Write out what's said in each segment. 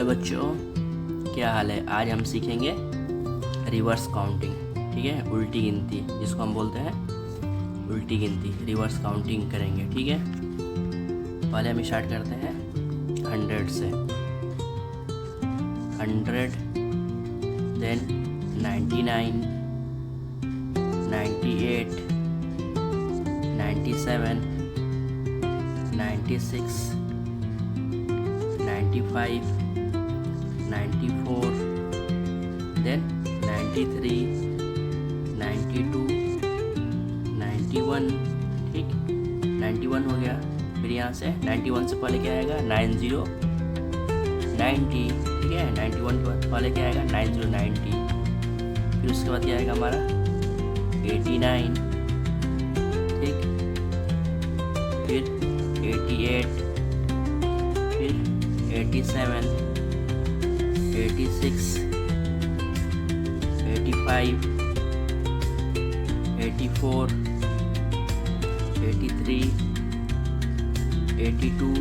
Hello बच्चों, क्या हाल है। आज हम सीखेंगे रिवर्स काउंटिंग। ठीक है, उल्टी गिनती जिसको हम बोलते हैं उल्टी गिनती, रिवर्स काउंटिंग करेंगे। ठीक है, पहले हम स्टार्ट करते हैं 100 से। 100, देन 99, 98, 97, 96, 95, 94, then 93, 92, 91। ठीक, 91 हो गया। फिर यहाँ से 91 से पहले क्या आएगा 90, 90। ठीक है, 91 के बाद पहले क्या आएगा 90, 90। फिर उसके बाद क्या आएगा हमारा 89। ठीक, फिर 88, फिर 87, 86, 85, 84, 83, 82,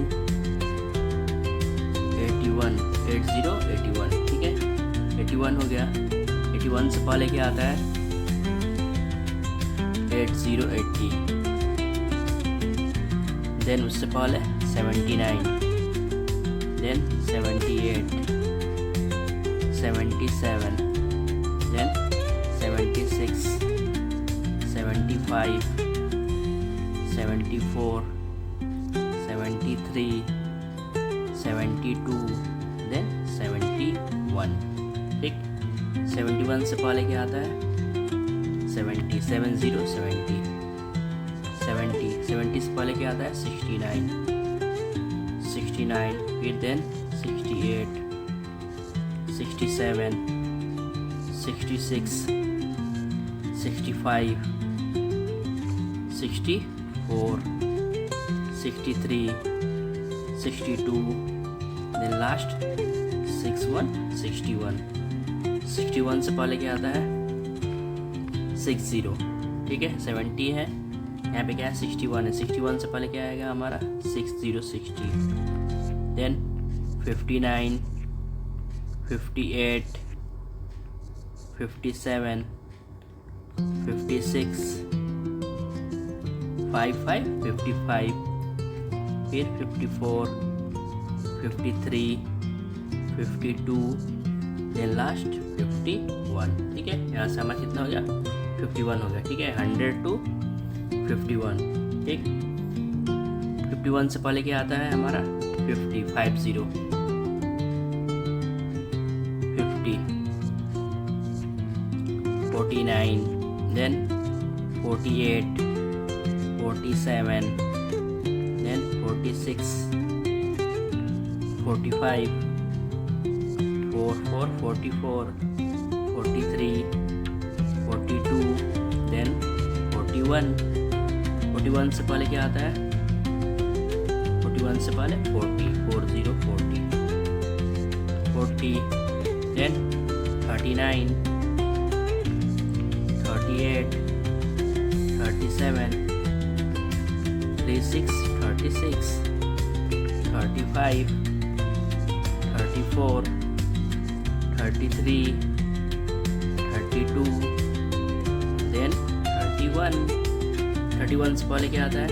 81, 80, 81। ठीक है, 81 हो गया। 81 से पहले क्या आता है 80, 80। देन उससे पहले 79, देन 78, 77, then 76, 75, 74, 73, 72, then 71। ठीक, 71 से पहले क्या आता है 70, 70, 70, 70, 70 से पहले क्या आता है 69, 69। फिर देन 68, 67, 66, 65, 64, 63, 62, then last 61, 61। 61 से पहले क्या आता है 60। ठीक है, 70 है, यहाँ पे क्या है 61 है। 61 से पहले क्या आएगा हमारा 60, 60। देन 59, 58, 57, 56, 55, 55। फिर 54, 53, 52, देन लास्ट 51। ठीक है, यहाँ से हमारा कितना हो गया 51 हो गया। ठीक है, 100 to 51। ठीक, 51 से पहले क्या आता है हमारा 50, 50, 50, 49, then 48, 47, then 46, 45, 44, 44, 43, 42, then 41। 41 से पहले क्या आता है 41 से पहले 40, 40, 40, 40, then 39, 38, 37, 36, 36, 35, 34, 33, 32, then 31। 31 से पहले क्या आता है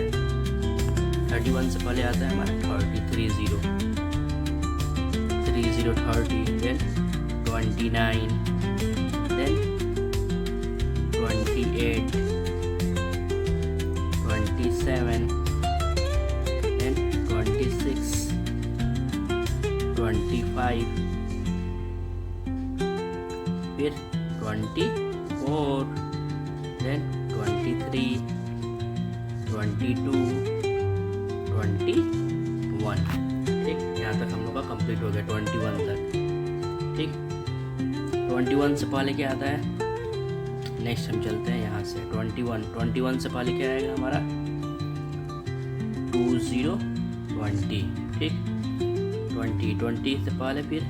31 से पहले आता है हमारा 30, 30, 30, then 29, then 28, 27, then 26, 25, फिर 24, then 23, 22, 21। ठीक, यहाँ तक हम लोग का कंप्लीट हो गया 21 तक। ठीक, 21 से पहले क्या आता है नेक्स्ट हम चलते हैं यहाँ से 21। 21 से पहले क्या आएगा हमारा 20, 20। ठीक, 20, 20 से पहले फिर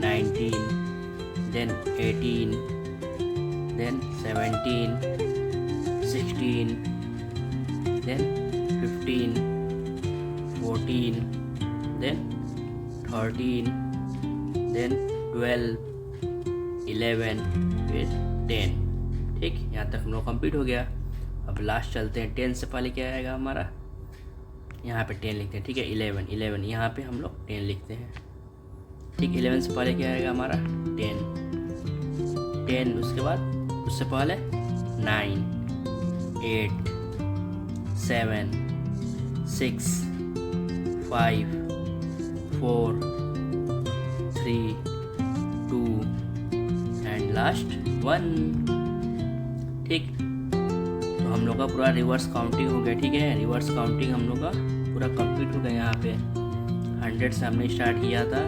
19, then 18, then 17, 16, then 15, 14, then 13, then 12, 11, फिर 10। ठीक, यहाँ तक हम लोग कंप्लीट हो गया। अब लास्ट चलते हैं, 10 से पहले क्या आएगा हमारा, यहाँ पे 10 लिखते हैं। ठीक है, 11 यहाँ पे हम लोग 10 लिखते हैं। ठीक, 11 से पहले क्या आएगा हमारा 10, उसके बाद उससे पहले 9, 8, 7, 6, 5, 4, 3, 2 एंड लास्ट 1। ठीक, तो हम लोग का पूरा रिवर्स काउंटिंग हो गया। ठीक है, रिवर्स काउंटिंग हम लोग का पूरा कंप्लीट हो गया। यहाँ पे 100 से हमने स्टार्ट किया था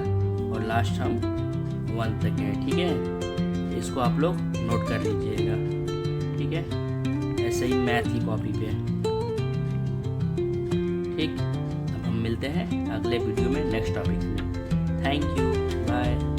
और लास्ट हम 1 तक हैं। ठीक है, इसको आप लोग नोट कर लीजिएगा। ठीक है, ऐसे ही मैथ की कॉपी पे। ठीक, अब हम मिलते हैं अगले वीडियो में नेक्स्ट टॉपिक में। Thank you, bye.